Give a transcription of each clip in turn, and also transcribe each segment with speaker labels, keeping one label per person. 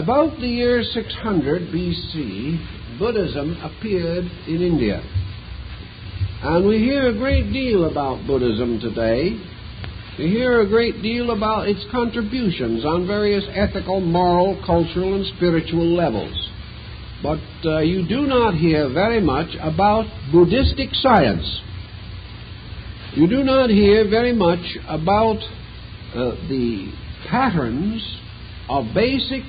Speaker 1: About the year 600 BC, Buddhism appeared in India. And we hear a great deal about Buddhism today. We hear a great deal about its contributions on various ethical, moral, cultural, and spiritual levels. But you do not hear very much about Buddhistic science. You do not hear very much about the patterns of basic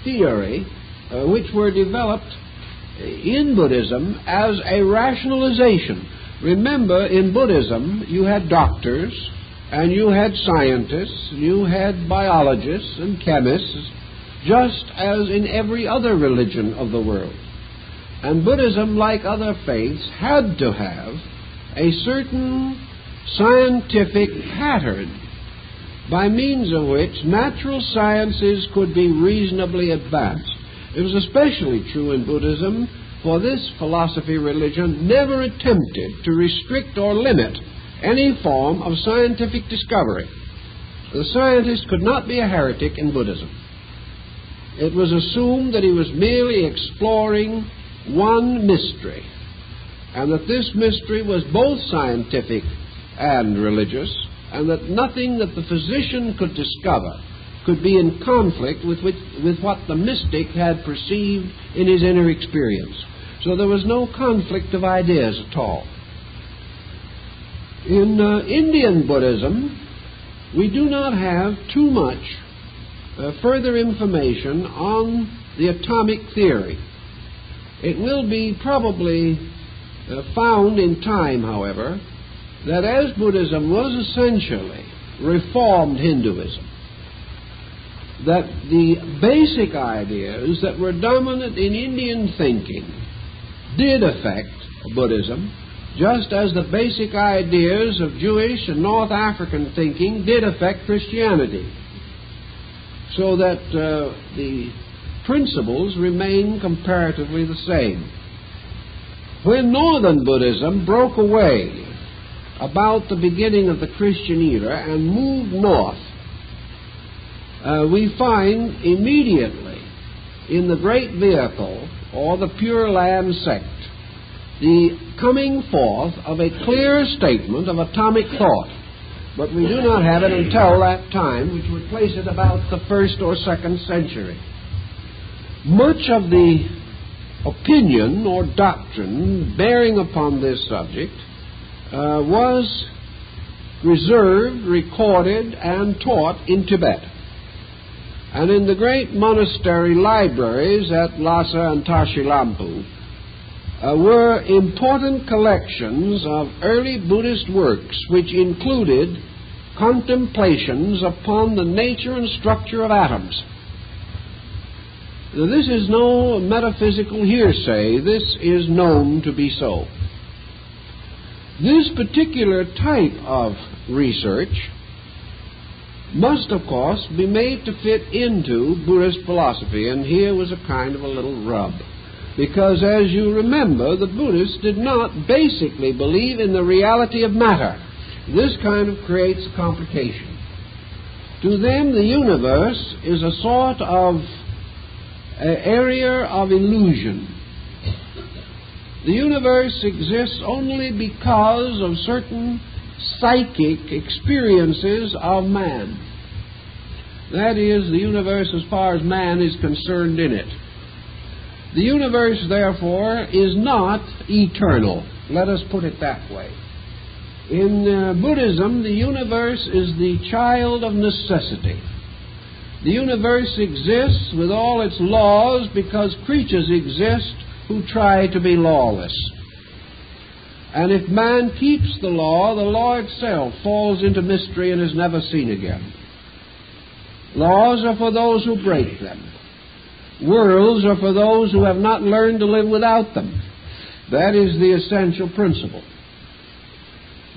Speaker 1: theory which were developed in Buddhism as a rationalization. Remember, in Buddhism, you had doctors, and you had scientists, and you had biologists and chemists, just as in every other religion of the world. And Buddhism, like other faiths, had to have a certain scientific pattern by means of which natural sciences could be reasonably advanced. It was especially true in Buddhism, for this philosophy religion never attempted to restrict or limit any form of scientific discovery. The scientist could not be a heretic in Buddhism. It was assumed that he was merely exploring one mystery, and that this mystery was both scientific and religious, and that nothing that the physician could discover could be in conflict with what the mystic had perceived in his inner experience. So there was no conflict of ideas at all. In Indian Buddhism, we do not have too much further information on the atomic theory. It will be probably found in time, however, that as Buddhism was essentially reformed Hinduism, that the basic ideas that were dominant in Indian thinking did affect Buddhism, just as the basic ideas of Jewish and North African thinking did affect Christianity, so that the principles remain comparatively the same. When Northern Buddhism broke away about the beginning of the Christian era and moved north, we find immediately in the great vehicle, or the Pure Land sect, the coming forth of a clear statement of atomic thought. But we do not have it until that time, which would place it about the 1st or 2nd century. Much of the opinion or doctrine bearing upon this subject was reserved, recorded, and taught in Tibet. And in the great monastery libraries at Lhasa and Tashilampu were important collections of early Buddhist works, which included contemplations upon the nature and structure of atoms. Now, this is no metaphysical hearsay. This is known to be so. This particular type of research must, of course, be made to fit into Buddhist philosophy, and here was a kind of a little rub. Because, as you remember, the Buddhists did not basically believe in the reality of matter. This kind of creates a complication. To them, the universe is a sort of area of illusion. The universe exists only because of certain psychic experiences of man. That is, the universe as far as man is concerned in it. The universe, therefore, is not eternal. Let us put it that way. In Buddhism, the universe is the child of necessity. The universe exists with all its laws because creatures exist who try to be lawless. And if man keeps the law itself falls into mystery and is never seen again. Laws are for those who break them. Worlds are for those who have not learned to live without them. That is the essential principle.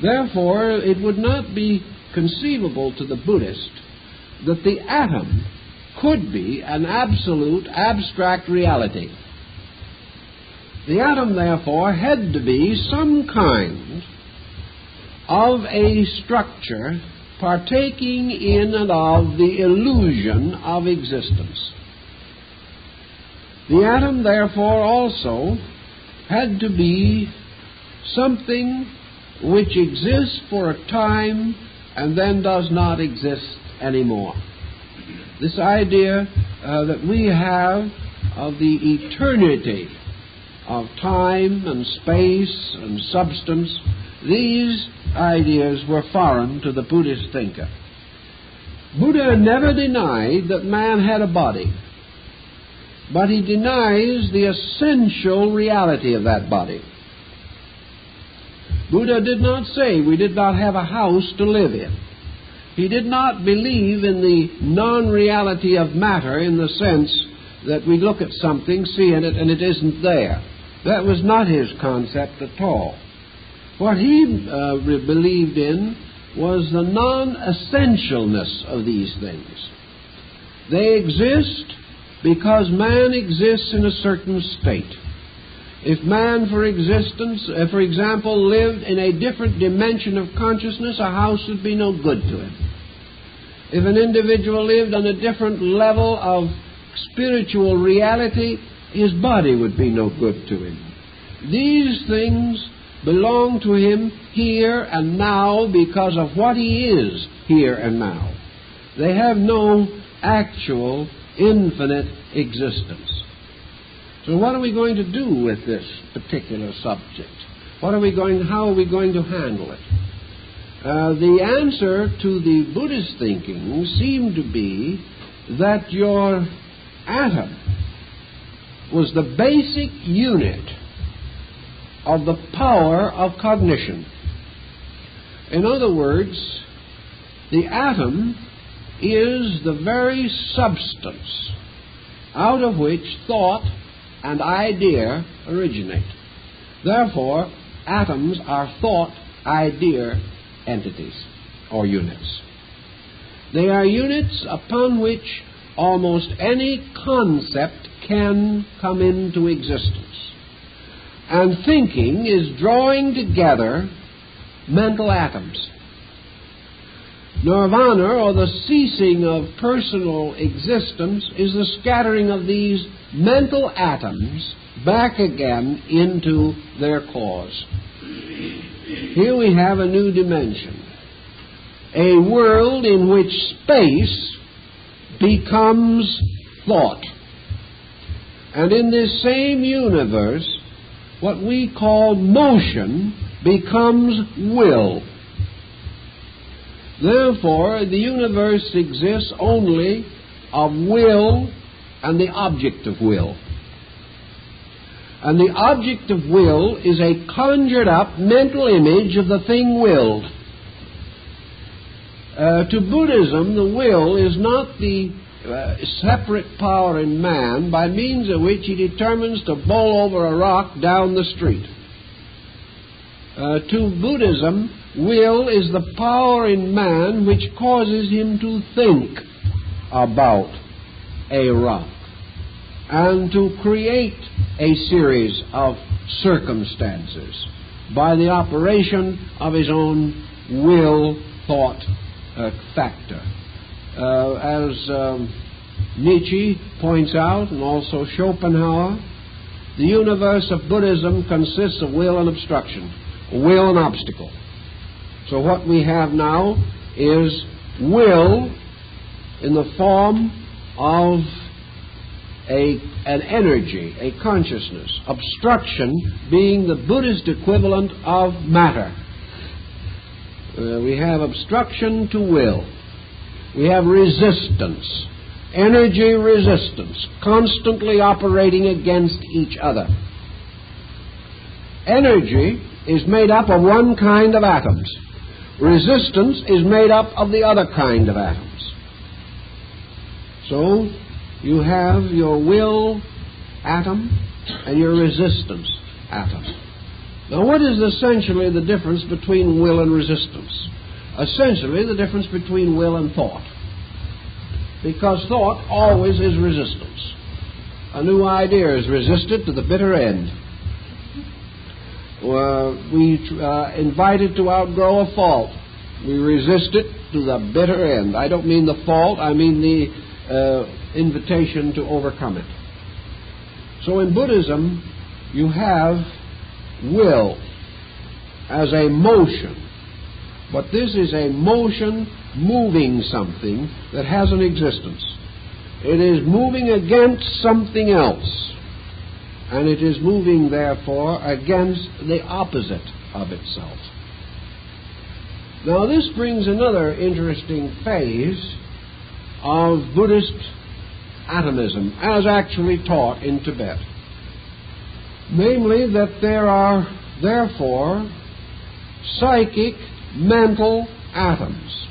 Speaker 1: Therefore, it would not be conceivable to the Buddhist that the atom could be an absolute abstract reality. The atom, therefore, had to be some kind of a structure partaking in and of the illusion of existence. The atom, therefore, also had to be something which exists for a time and then does not exist anymore. This idea that we have of the eternity of time and space and substance, these ideas were foreign to the Buddhist thinker. Buddha never denied that man had a body, but he denies the essential reality of that body. Buddha did not say we did not have a house to live in. He did not believe in the non-reality of matter in the sense that we look at something, see it, and it isn't there. That was not his concept at all. What he believed in was the non-essentialness of these things. They exist because man exists in a certain state. If man, for example, lived in a different dimension of consciousness, a house would be no good to him. If an individual lived on a different level of spiritual reality, his body would be no good to him. These things belong to him here and now because of what he is here and now. They have no actual, infinite existence. So what are we going to do with this particular subject? How are we going to handle it? The answer to the Buddhist thinking seemed to be that your atom was the basic unit of the power of cognition. In other words, the atom is the very substance out of which thought and idea originate. Therefore, atoms are thought-idea entities or units. They are units upon which almost any concept can come into existence. And thinking is drawing together mental atoms. Nirvana, or the ceasing of personal existence, is the scattering of these mental atoms back again into their cause. Here we have a new dimension, a world in which space becomes thought. And in this same universe, what we call motion becomes will. Therefore, the universe exists only of will and the object of will. And the object of will is a conjured up mental image of the thing willed. To Buddhism, the will is not the separate power in man by means of which he determines to bowl over a rock down the street. To Buddhism, will is the power in man which causes him to think about a rock and to create a series of circumstances by the operation of his own will thought factor. As Nietzsche points out, and also Schopenhauer, the universe of Buddhism consists of will and obstruction, will and obstacle. So what we have now is will in the form of an energy, a consciousness, obstruction being the Buddhist equivalent of matter. We have obstruction to will. We have resistance, energy resistance, constantly operating against each other. Energy is made up of one kind of atoms. Resistance is made up of the other kind of atoms. So you have your will atom and your resistance atom. Now, what is essentially the difference between will and resistance? Essentially, the difference between will and thought. Because thought always is resistance. A new idea is resisted to the bitter end. Invited to outgrow a fault. We resist it to the bitter end. I don't mean the fault, I mean the invitation to overcome it. So in Buddhism, you have will as a motion. But this is a motion moving something that has an existence. It is moving against something else. And it is moving, therefore, against the opposite of itself. Now, this brings another interesting phase of Buddhist atomism, as actually taught in Tibet. Namely, that there are, therefore, psychic mental atoms.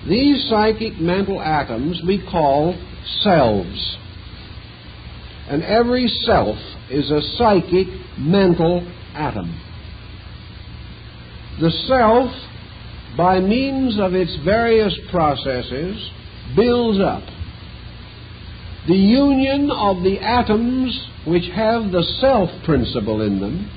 Speaker 1: These psychic mental atoms we call selves. And every self is a psychic mental atom. The self, by means of its various processes, builds up. The union of the atoms which have the self principle in them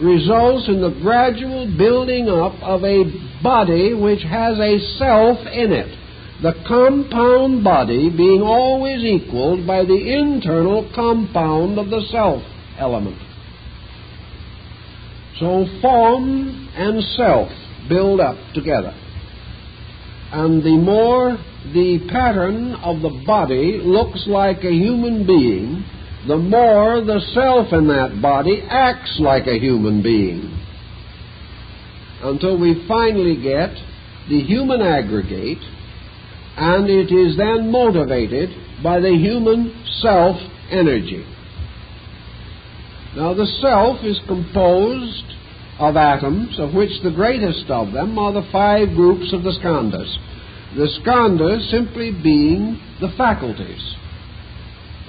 Speaker 1: results in the gradual building up of a body which has a self in it, the compound body being always equaled by the internal compound of the self element. So form and self build up together. And the more the pattern of the body looks like a human being, the more the self in that body acts like a human being, until we finally get the human aggregate, and it is then motivated by the human self energy. Now, the self is composed of atoms, of which the greatest of them are the 5 groups of the skandhas. The skandhas simply being the faculties,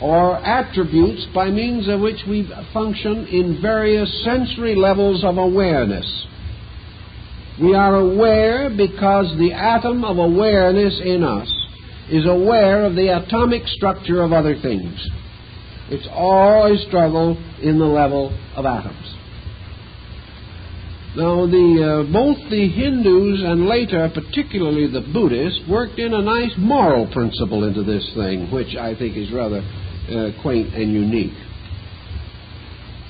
Speaker 1: or attributes by means of which we function in various sensory levels of awareness. We are aware because the atom of awareness in us is aware of the atomic structure of other things. It's all a struggle in the level of atoms. Now, both the Hindus and later, particularly the Buddhists, worked in a nice moral principle into this thing, which I think is rather quaint and unique.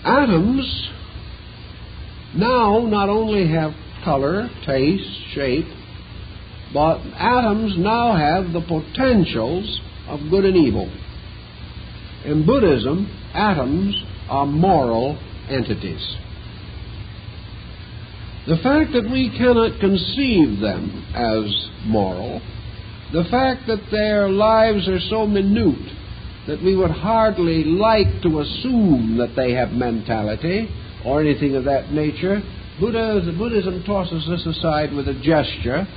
Speaker 1: Atoms now not only have color, taste, shape, but atoms now have the potentials of good and evil. In Buddhism, atoms are moral entities. The fact that we cannot conceive them as moral, the fact that their lives are so minute that we would hardly like to assume that they have mentality or anything of that nature, Buddhism tosses this aside with a gesture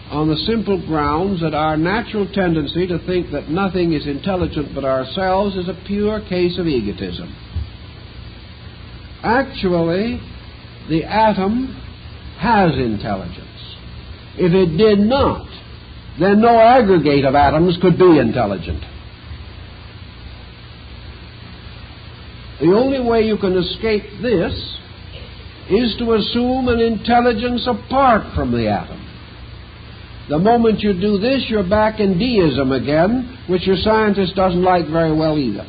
Speaker 1: on the simple grounds that our natural tendency to think that nothing is intelligent but ourselves is a pure case of egotism. Actually, the atom has intelligence. If it did not, then no aggregate of atoms could be intelligent. The only way you can escape this is to assume an intelligence apart from the atom. The moment you do this, you're back in deism again, which your scientist doesn't like very well either.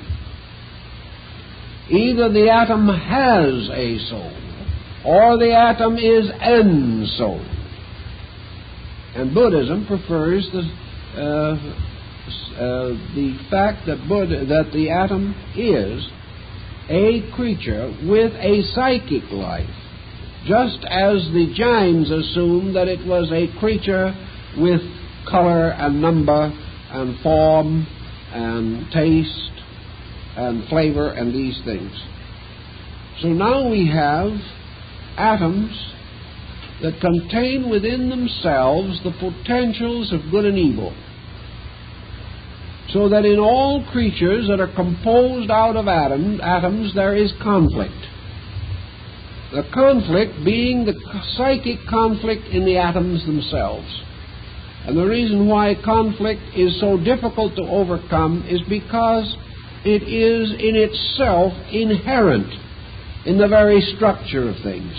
Speaker 1: Either the atom has a soul, or the atom is an soul. And Buddhism prefers the fact that the atom is a creature with a psychic life, just as the Jains assumed that it was a creature with color and number and form and taste and flavor and these things. So now we have atoms that contain within themselves the potentials of good and evil, so that in all creatures that are composed out of atoms there is conflict. The conflict being the psychic conflict in the atoms themselves. And the reason why conflict is so difficult to overcome is because it is in itself inherent in the very structure of things.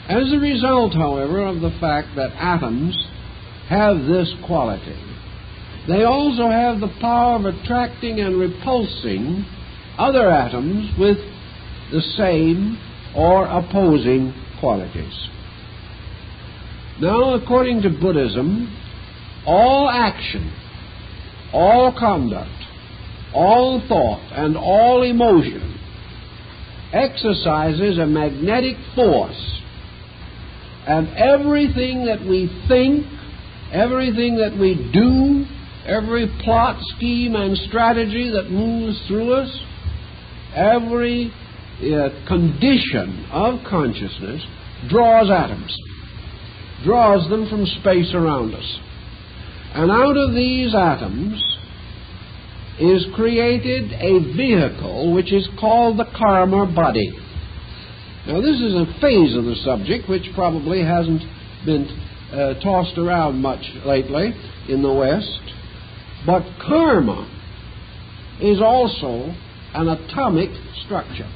Speaker 1: As a result, however, of the fact that atoms have this quality, they also have the power of attracting and repulsing other atoms with the same or opposing qualities. Now, according to Buddhism, all action, all conduct, all thought, and all emotion exercises a magnetic force, and everything that we think, everything that we do, every plot, scheme, and strategy that moves through us, every condition of consciousness draws atoms, draws them from space around us. And out of these atoms is created a vehicle which is called the karma body. Now, this is a phase of the subject which probably hasn't been tossed around much lately in the West, but karma is also an atomic structure.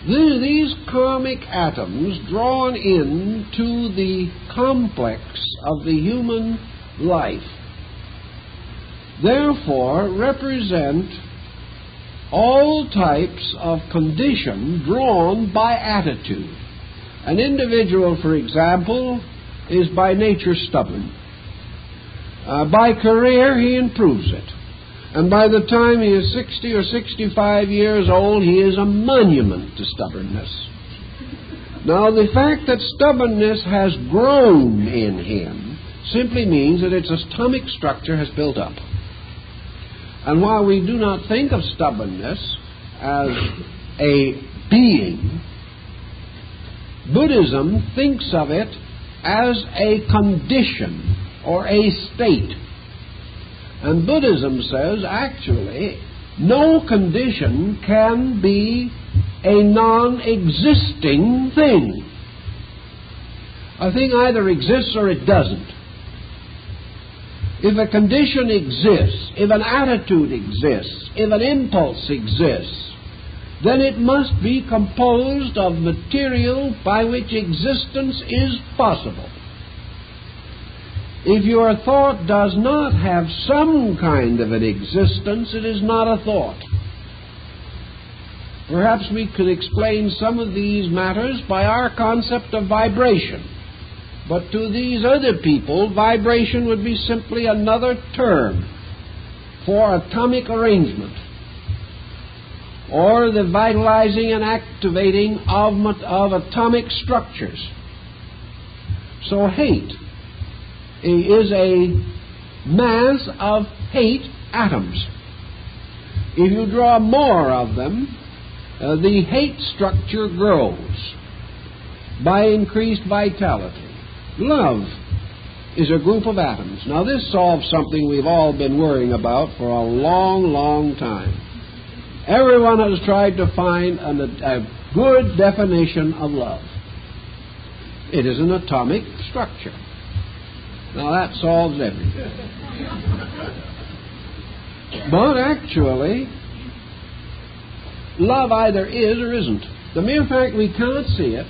Speaker 1: These karmic atoms drawn into the complex of the human life therefore represent all types of condition drawn by attitude. An individual, for example, is by nature stubborn. By career, he improves it. And by the time he is 60 or 65 years old, he is a monument to stubbornness. Now, the fact that stubbornness has grown in him simply means that its atomic structure has built up. And while we do not think of stubbornness as a being, Buddhism thinks of it as a condition or a state. And Buddhism says, actually, no condition can be a non-existing thing. A thing either exists or it doesn't. If a condition exists, if an attitude exists, if an impulse exists, then it must be composed of material by which existence is possible. If your thought does not have some kind of an existence, it is not a thought. Perhaps we could explain some of these matters by our concept of vibration. But to these other people, vibration would be simply another term for atomic arrangement, or the vitalizing and activating of atomic structures. So hate is a mass of hate atoms. If you draw more of them, the hate structure grows by increased vitality. Love is a group of atoms. Now, this solves something we've all been worrying about for a long, long time. Everyone has tried to find a good definition of love. It is an atomic structure. Now, that solves everything. But actually, love either is or isn't. The mere fact we can't see it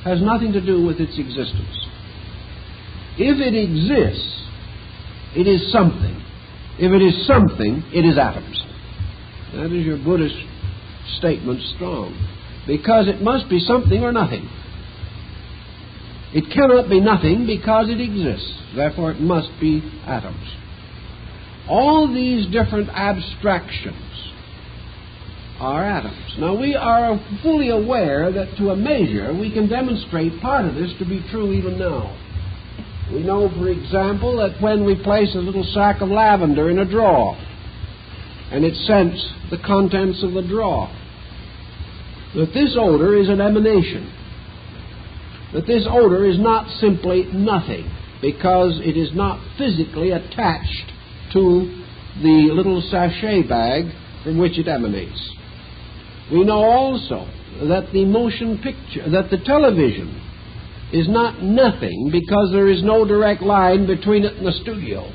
Speaker 1: has nothing to do with its existence. If it exists, it is something. If it is something, it is atoms. That is your Buddhist statement strong. Because it must be something or nothing. It cannot be nothing because it exists. Therefore, it must be atoms. All these different abstractions are atoms. Now, we are fully aware that to a measure we can demonstrate part of this to be true even now. We know, for example, that when we place a little sack of lavender in a drawer and it scents the contents of the drawer, that this odor is an emanation. That this odor is not simply nothing because it is not physically attached to the little sachet bag from which it emanates. We know also that the motion picture, that the television is not nothing because there is no direct line between it and the studio.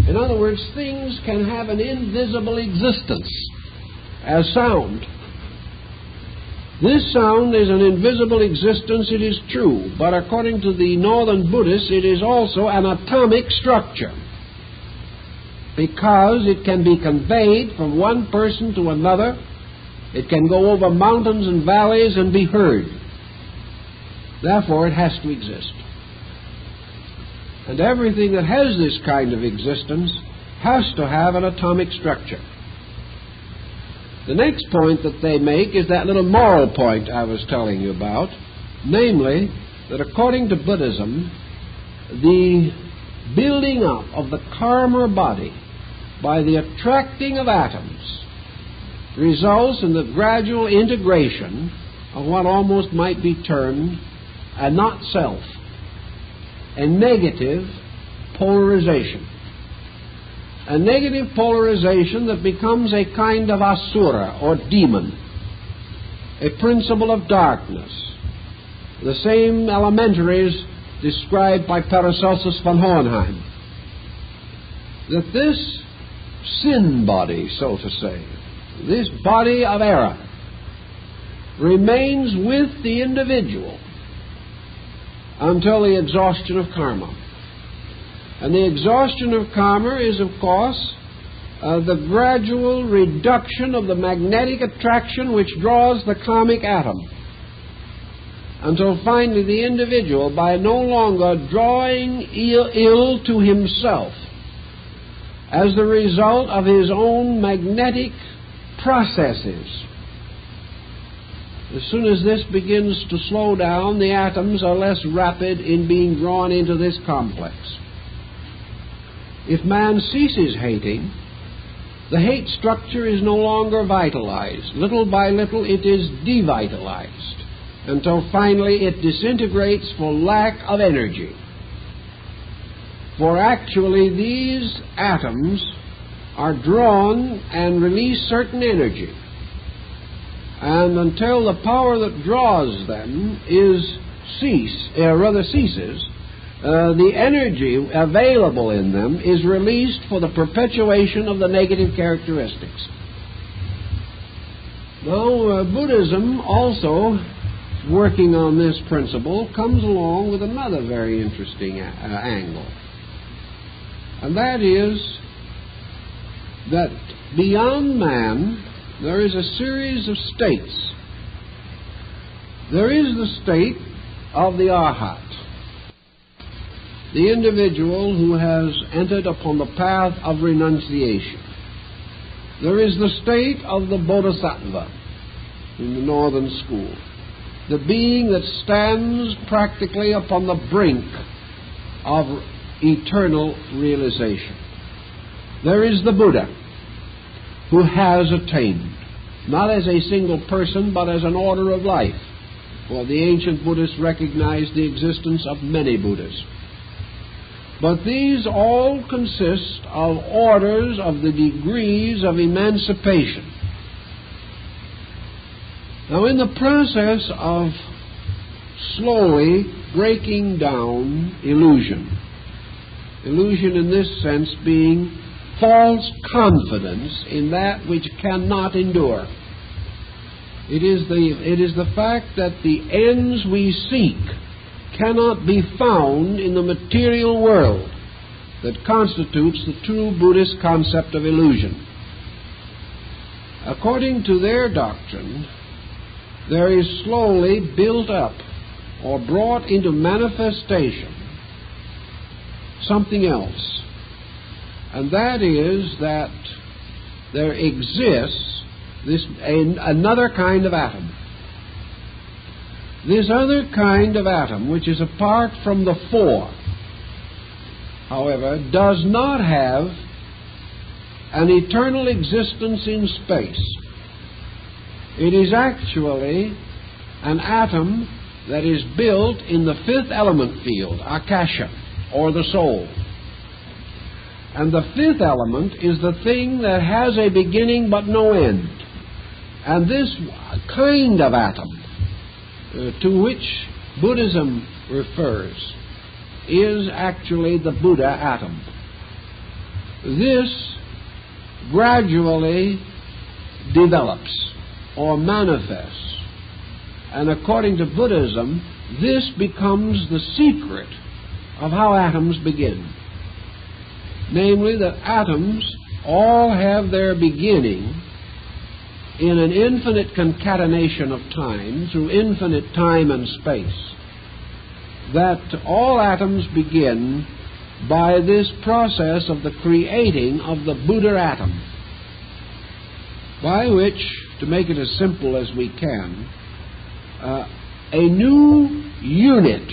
Speaker 1: In other words, things can have an invisible existence as sound. This sound is an invisible existence, it is true, but according to the Northern Buddhists, it is also an atomic structure. because it can be conveyed from one person to another. It can go over mountains and valleys and be heard. Therefore, it has to exist. And everything that has this kind of existence has to have an atomic structure. The next point that they make is that little moral point I was telling you about, namely, that according to Buddhism, the building up of the karma body by the attracting of atoms results in the gradual integration of what almost might be termed a not self, a negative polarization. A negative polarization that becomes a kind of asura, or demon, a principle of darkness, the same elementaries described by Paracelsus von Hohenheim. That this sin body, so to say, this body of error, remains with the individual until the exhaustion of karma. And the exhaustion of karma is, of course, the gradual reduction of the magnetic attraction which draws the karmic atom, until finally the individual, by no longer drawing ill to himself as the result of his own magnetic processes, as soon as this begins to slow down, the atoms are less rapid in being drawn into this complex. If man ceases hating, the hate structure is no longer vitalized. Little by little it is devitalized, until finally it disintegrates for lack of energy. For actually these atoms are drawn and release certain energy. And until the power that draws them ceases, the energy available in them is released for the perpetuation of the negative characteristics. Now, Buddhism also, working on this principle, comes along with another very interesting angle. And that is that beyond man, there is a series of states. There is the state of the Arhat, the individual who has entered upon the path of renunciation. There is the state of the Bodhisattva in the northern school, the being that stands practically upon the brink of eternal realization. There is the Buddha, who has attained, not as a single person, but as an order of life. For the ancient Buddhists recognized the existence of many Buddhas. But these all consist of orders of the degrees of emancipation. Now, in the process of slowly breaking down illusion in this sense being false confidence in that which cannot endure. It is the fact that the ends we seek cannot be found in the material world that constitutes the true Buddhist concept of illusion. According to their doctrine, there is slowly built up or brought into manifestation something else. And that is that there exists another kind of atom. This other kind of atom, which is apart from the four, however, does not have an eternal existence in space. It is actually an atom that is built in the fifth element field, Akasha, or the soul. And the fifth element is the thing that has a beginning but no end. And this kind of atom, to which Buddhism refers, is actually the Buddha atom. This gradually develops or manifests. And according to Buddhism, this becomes the secret of how atoms begin. namely that atoms all have their beginning in an infinite concatenation of time, through infinite time and space, that all atoms begin by this process of the creating of the Buddha atom, by which, to make it as simple as we can, a new unit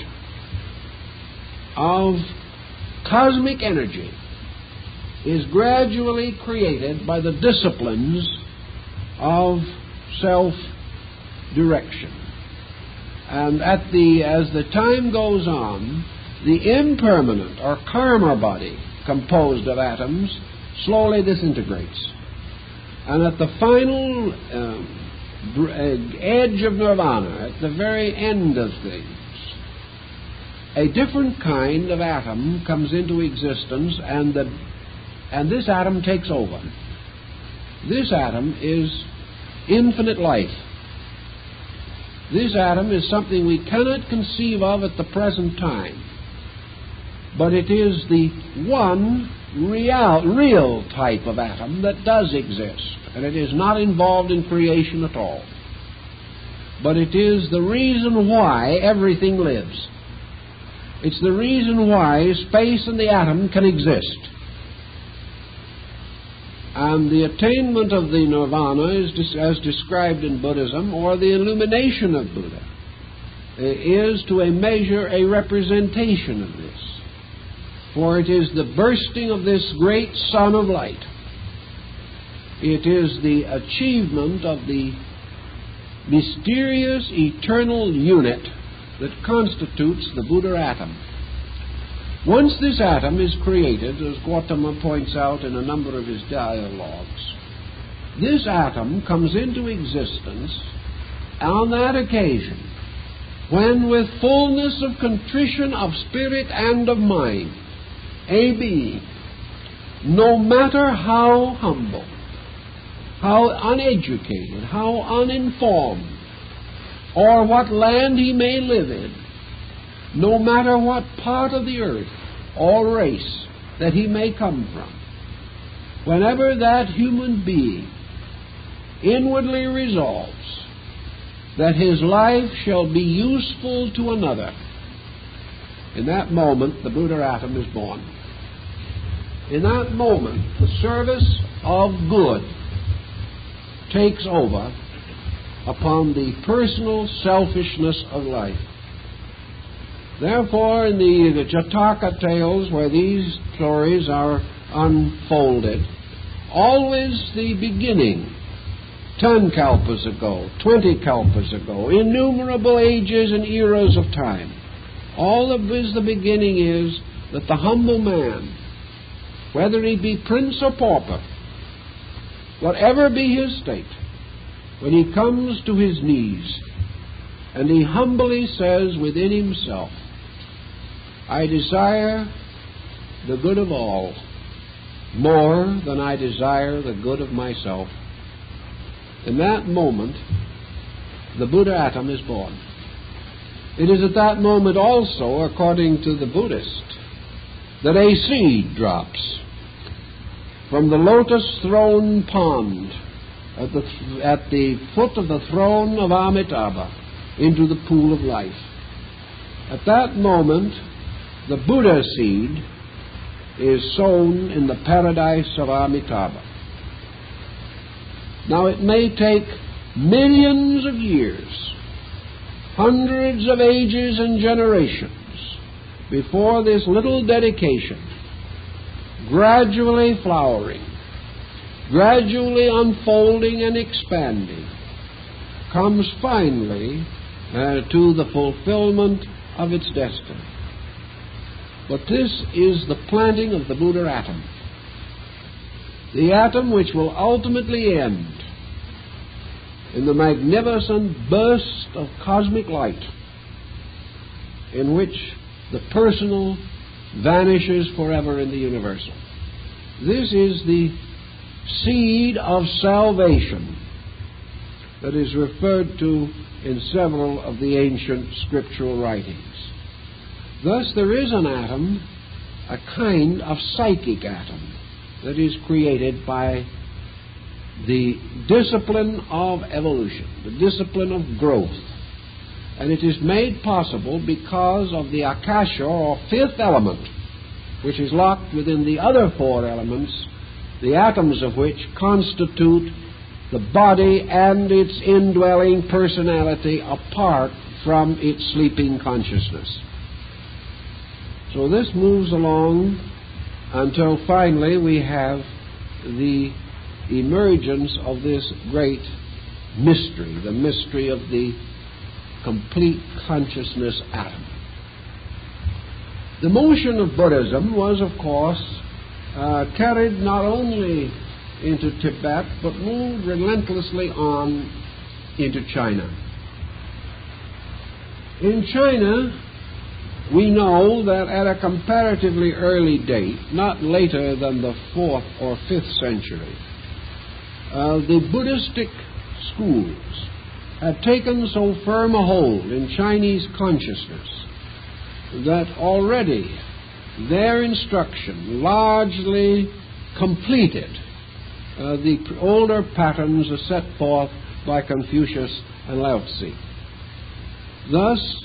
Speaker 1: of cosmic energy is gradually created by the disciplines of self-direction. And as the time goes on, the impermanent or karma body composed of atoms slowly disintegrates. And at the final edge of nirvana, at the very end of things, a different kind of atom comes into existence, and this atom takes over. This atom is infinite life. This atom is something we cannot conceive of at the present time, but it is the one real type of atom that does exist, and it is not involved in creation at all. But it is the reason why everything lives. It's the reason why space and the atom can exist. And the attainment of the nirvana is as described in Buddhism, or the illumination of Buddha, is to a measure a representation of this. For it is the bursting of this great sun of light. It is the achievement of the mysterious eternal unit that constitutes the Buddha atom. Once this atom is created, as Gautama points out in a number of his dialogues, this atom comes into existence on that occasion when, with fullness of contrition of spirit and of mind, a being, no matter how humble, how uneducated, how uninformed, or what land he may live in, no matter what part of the earth or race that he may come from, whenever that human being inwardly resolves that his life shall be useful to another, in that moment the Buddha atom is born. In that moment the service of good takes over upon the personal selfishness of life. Therefore, in the Jataka tales, where these stories are unfolded, always the beginning, 10 kalpas ago, 20 kalpas ago, innumerable ages and eras of time, all of this, the beginning is that the humble man, whether he be prince or pauper, whatever be his state, when he comes to his knees and he humbly says within himself, I desire the good of all more than I desire the good of myself, in that moment the Buddha atom is born. It is at that moment also, according to the Buddhist, that a seed drops from the lotus throne pond at the foot of the throne of Amitabha into the pool of life. At that moment, the Buddha seed is sown in the paradise of Amitabha. Now, it may take millions of years, hundreds of ages and generations, before this little dedication, gradually flowering, gradually unfolding and expanding, comes finally to the fulfillment of its destiny. But this is the planting of the Buddha atom, the atom which will ultimately end in the magnificent burst of cosmic light in which the personal vanishes forever in the universal. This is the seed of salvation that is referred to in several of the ancient scriptural writings. Thus there is an atom a kind of psychic atom that is created by the discipline of evolution, the discipline of growth. And it is made possible because of the akasha, or fifth element, which is locked within the other four elements, the atoms of which constitute the body and its indwelling personality apart from its sleeping consciousness. So this moves along until finally we have the emergence of this great mystery, the mystery of the complete consciousness atom. The motion of Buddhism was, of course, carried not only into Tibet, but moved relentlessly on into China. In China, we know that at a comparatively early date, not later than the 4th or 5th century, the Buddhistic schools had taken so firm a hold in Chinese consciousness that already their instruction largely completed the older patterns set forth by Confucius and Lao Tzu. Thus,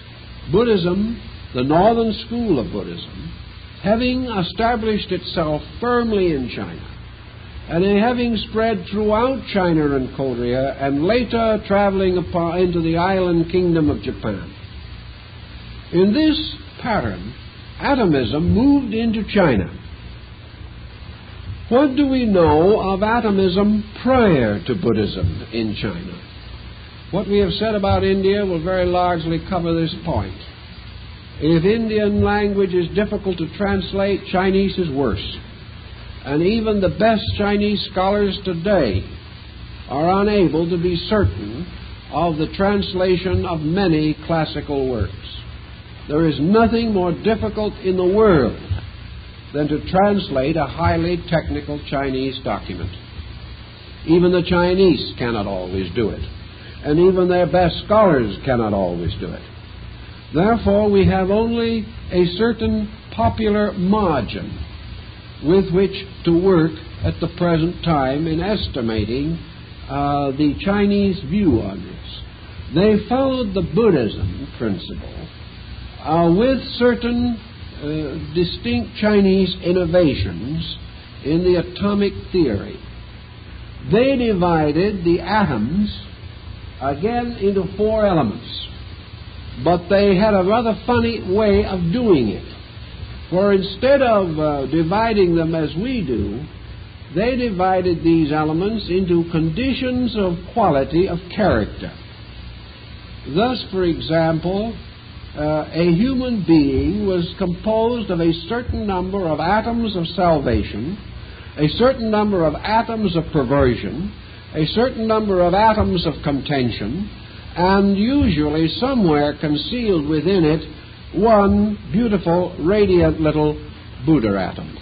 Speaker 1: Buddhism, the northern school of Buddhism, having established itself firmly in China, and having spread throughout China and Korea, and later traveling into the island kingdom of Japan, in this pattern, atomism moved into China. What do we know of atomism prior to Buddhism in China? What we have said about India will very largely cover this point. If Indian language is difficult to translate, Chinese is worse. And even the best Chinese scholars today are unable to be certain of the translation of many classical works. There is nothing more difficult in the world than to translate a highly technical Chinese document. Even the Chinese cannot always do it, and even their best scholars cannot always do it. Therefore, we have only a certain popular margin with which to work at the present time in estimating the Chinese view on this. They followed the Buddhism principle with certain distinct Chinese innovations in the atomic theory. They divided the atoms again into four elements, but they had a rather funny way of doing it. For instead of dividing them as we do, they divided these elements into conditions of quality of character. Thus, for example, a human being was composed of a certain number of atoms of salvation, a certain number of atoms of perversion, a certain number of atoms of contention, and usually somewhere concealed within it one beautiful, radiant little Buddha atom.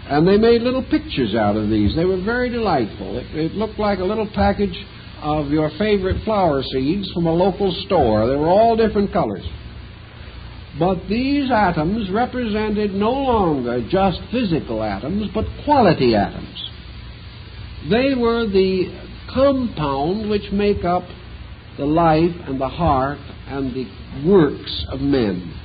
Speaker 1: And they made little pictures out of these. They were very delightful. It looked like a little package of your favorite flower seeds from a local store. They were all different colors. But these atoms represented no longer just physical atoms, but quality atoms. They were the compound which make up the life and the heart and the works of men.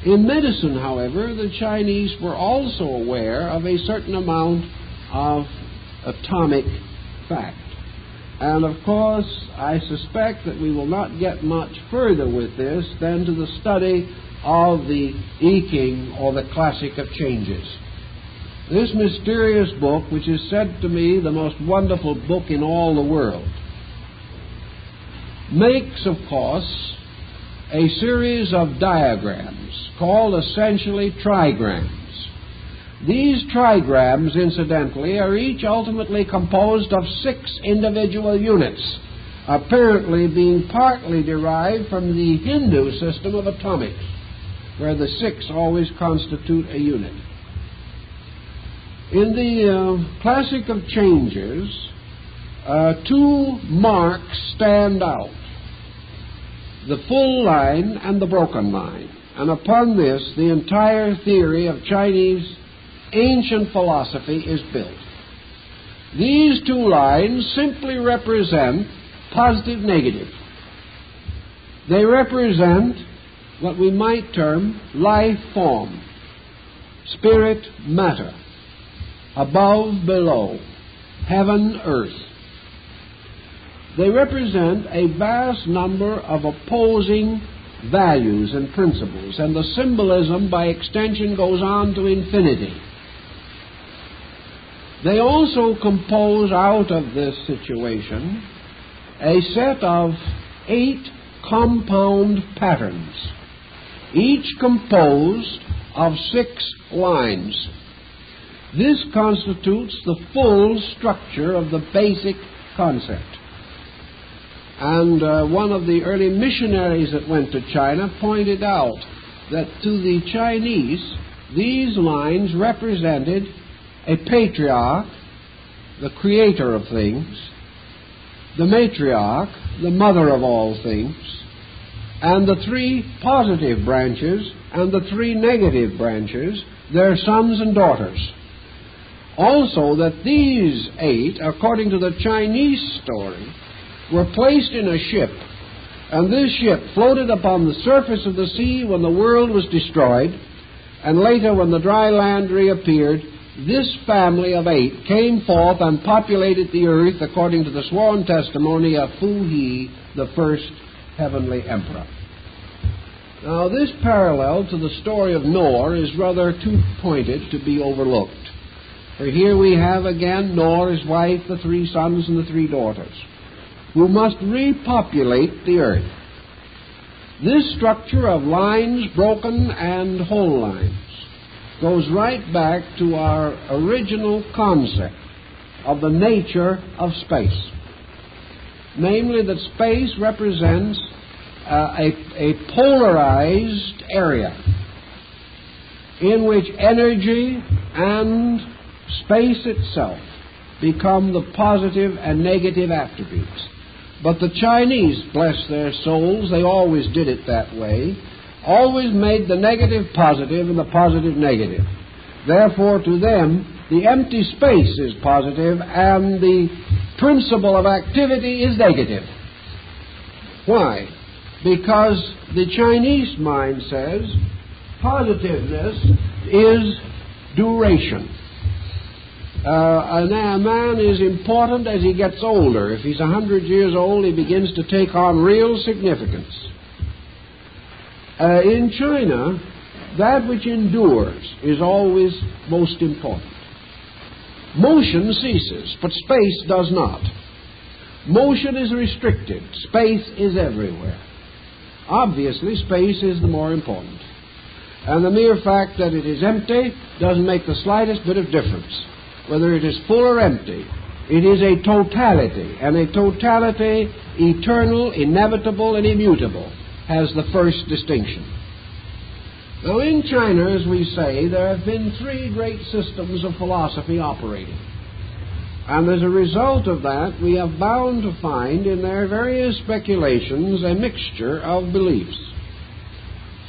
Speaker 1: In medicine, however, the Chinese were also aware of a certain amount of atomic fact. And of course, I suspect that we will not get much further with this than to the study of the I Ching, or the Classic of Changes. This mysterious book, which is said to me the most wonderful book in all the world, makes, of course, a series of diagrams called essentially trigrams. These trigrams, incidentally, are each ultimately composed of 6 individual units, apparently being partly derived from the Hindu system of atomics, where the 6 always constitute a unit. In the Classic of Changes, 2 marks stand out. the full line and the broken line. And upon this, the entire theory of Chinese ancient philosophy is built. These two lines simply represent positive, negative. They represent what we might term life form, spirit, matter, above, below, heaven, earth. They represent a vast number of opposing values and principles, and the symbolism by extension goes on to infinity. They also compose out of this situation a set of 8 compound patterns, each composed of 6 lines. This constitutes the full structure of the basic concept. And one of the early missionaries that went to China pointed out that to the Chinese, these lines represented a patriarch, the creator of things, the matriarch, the mother of all things, and the 3 positive branches and the 3 negative branches, their sons and daughters. Also that these 8, according to the Chinese story, were placed in a ship, and this ship floated upon the surface of the sea when the world was destroyed, and later when the dry land reappeared, this family of 8 came forth and populated the earth according to the sworn testimony of Fu He, the first heavenly emperor. Now, this parallel to the story of Noah is rather too pointed to be overlooked. For here we have again Noah, his wife, the 3 sons and the 3 daughters, who must repopulate the earth. This structure of lines, broken and whole lines, goes right back to our original concept of the nature of space. Namely, that space represents a polarized area in which energy and space itself become the positive and negative attributes. But the Chinese, bless their souls, they always did it that way, always made the negative positive and the positive negative. Therefore, to them, the empty space is positive and the principle of activity is negative. Why? Because the Chinese mind says positiveness is duration. A man is important as he gets older. If he's 100 years old, he begins to take on real significance. In China, that which endures is always most important. Motion ceases, but space does not. Motion is restricted. Space is everywhere. Obviously, space is the more important. And the mere fact that it is empty doesn't make the slightest bit of difference. Whether it is full or empty, it is a totality, and a totality eternal, inevitable, and immutable has the first distinction. Now, in China, as we say, there have been 3 great systems of philosophy operating. And as a result of that, we are bound to find in their various speculations a mixture of beliefs.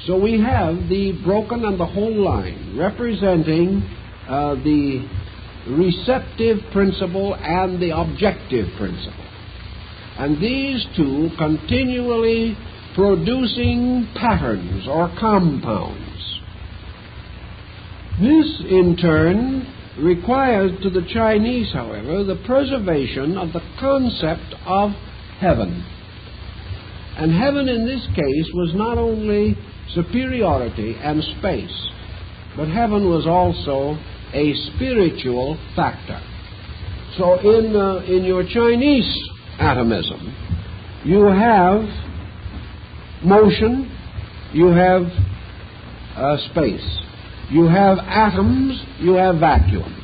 Speaker 1: So we have the broken and the whole line, representing the receptive principle and the objective principle. And these two continually producing patterns or compounds. This, in turn, requires to the Chinese, however, the preservation of the concept of heaven. And heaven in this case was not only superiority and space, but heaven was also a spiritual factor. So in your Chinese atomism, you have motion, you have space. You have atoms, you have vacuum.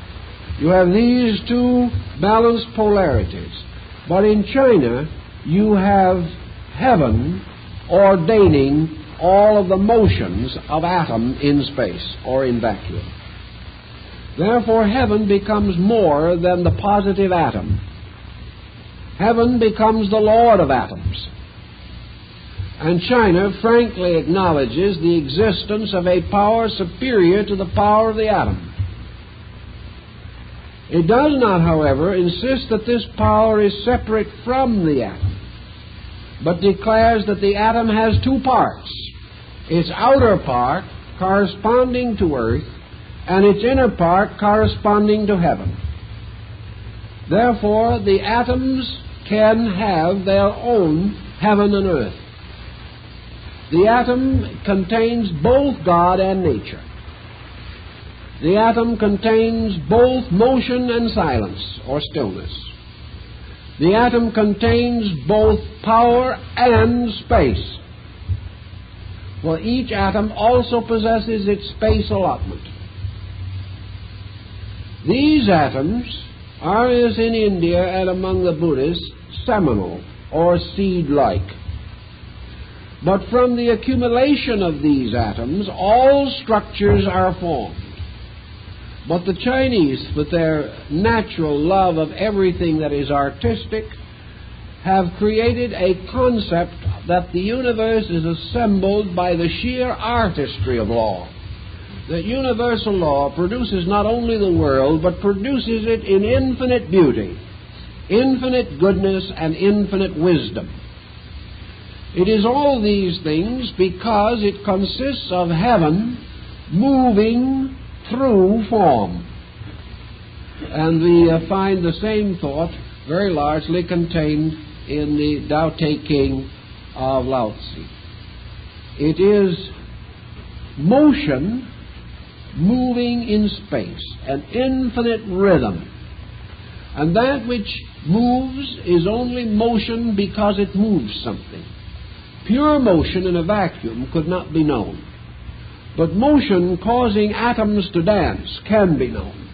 Speaker 1: You have these 2 balanced polarities. But in China, you have heaven ordaining all of the motions of atom in space or in vacuum. Therefore, heaven becomes more than the positive atom. Heaven becomes the Lord of atoms. And China frankly acknowledges the existence of a power superior to the power of the atom. It does not, however, insist that this power is separate from the atom, but declares that the atom has two parts, its outer part corresponding to earth, and its inner part corresponding to heaven. Therefore, the atoms can have their own heaven and earth. The atom contains both God and nature. The atom contains both motion and silence, or stillness. The atom contains both power and space. For each atom also possesses its space allotment. These atoms are, as in India and among the Buddhists, seminal or seed-like. But from the accumulation of these atoms, all structures are formed. But the Chinese, with their natural love of everything that is artistic, have created a concept that the universe is assembled by the sheer artistry of law. That universal law produces not only the world, but produces it in infinite beauty, infinite goodness, and infinite wisdom. It is all these things because it consists of heaven moving through form. And we find the same thought very largely contained in the Tao Te Ching of Lao Tzu. It is motion moving in space, an infinite rhythm. And that which moves is only motion because it moves something. Pure motion in a vacuum could not be known. But motion causing atoms to dance can be known.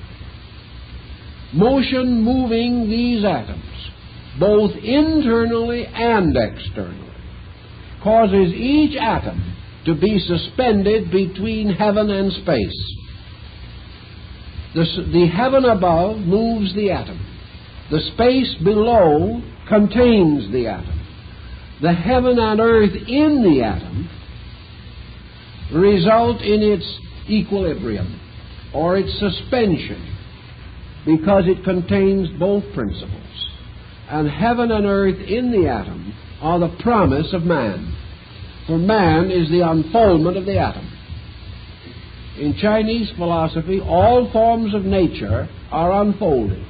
Speaker 1: Motion moving these atoms, both internally and externally, causes each atom to be suspended between heaven and space. The heaven above moves the atom. The space below contains the atom. The heaven and earth in the atom result in its equilibrium or its suspension because it contains both principles. And heaven and earth in the atom are the promise of man. For man is the unfoldment of the atom. In Chinese philosophy, all forms of nature are unfolding.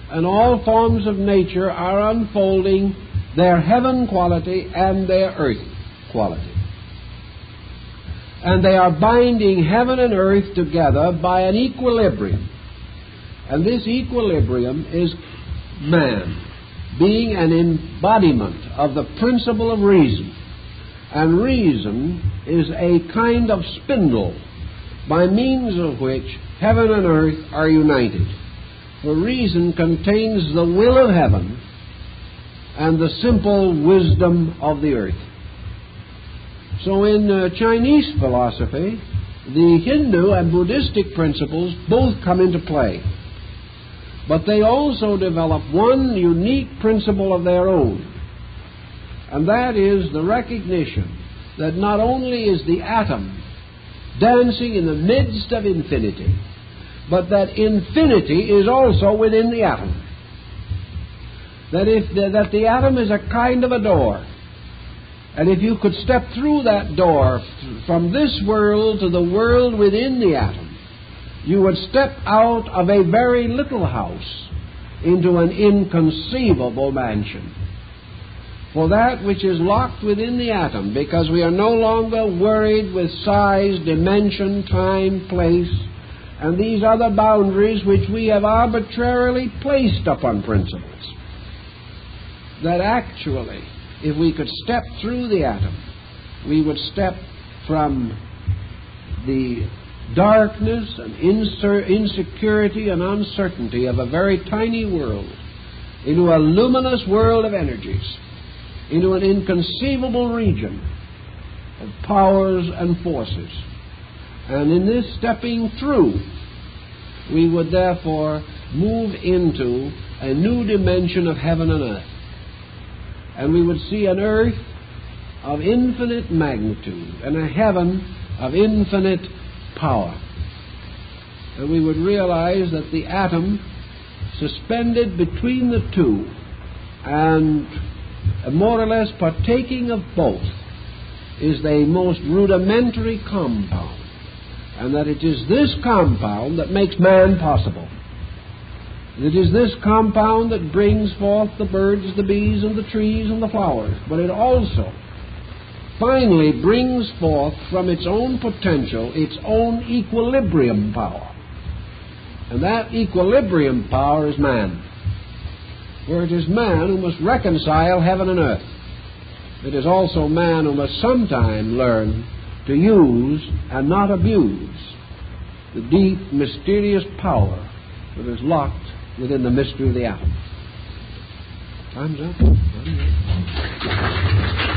Speaker 1: And all forms of nature are unfolding their heaven quality and their earth quality. And they are binding heaven and earth together by an equilibrium. And this equilibrium is man, being an embodiment of the principle of reason. And reason is a kind of spindle by means of which heaven and earth are united. For reason contains the will of heaven and the simple wisdom of the earth. So in Chinese philosophy, the Hindu and Buddhistic principles both come into play. But they also develop one unique principle of their own. And that is the recognition that not only is the atom dancing in the midst of infinity, but that infinity is also within the atom. That the atom is a kind of a door. And if you could step through that door from this world to the world within the atom, you would step out of a very little house into an inconceivable mansion. For that which is locked within the atom, because we are no longer worried with size, dimension, time, place, and these other boundaries which we have arbitrarily placed upon principles, that actually, if we could step through the atom, we would step from the darkness and insecurity and uncertainty of a very tiny world into a luminous world of energies, into an inconceivable region of powers and forces. And in this stepping through, we would therefore move into a new dimension of heaven and earth. And we would see an earth of infinite magnitude and a heaven of infinite power. And we would realize that the atom suspended between the two and more or less partaking of both is the most rudimentary compound, and that it is this compound that makes man possible. It is this compound that brings forth the birds, the bees, and the trees, and the flowers. But it also finally brings forth from its own potential its own equilibrium power. And that equilibrium power is man. For it is man who must reconcile heaven and earth. It is also man who must sometime learn to use and not abuse the deep, mysterious power that is locked within the mystery of the atom. Time's up.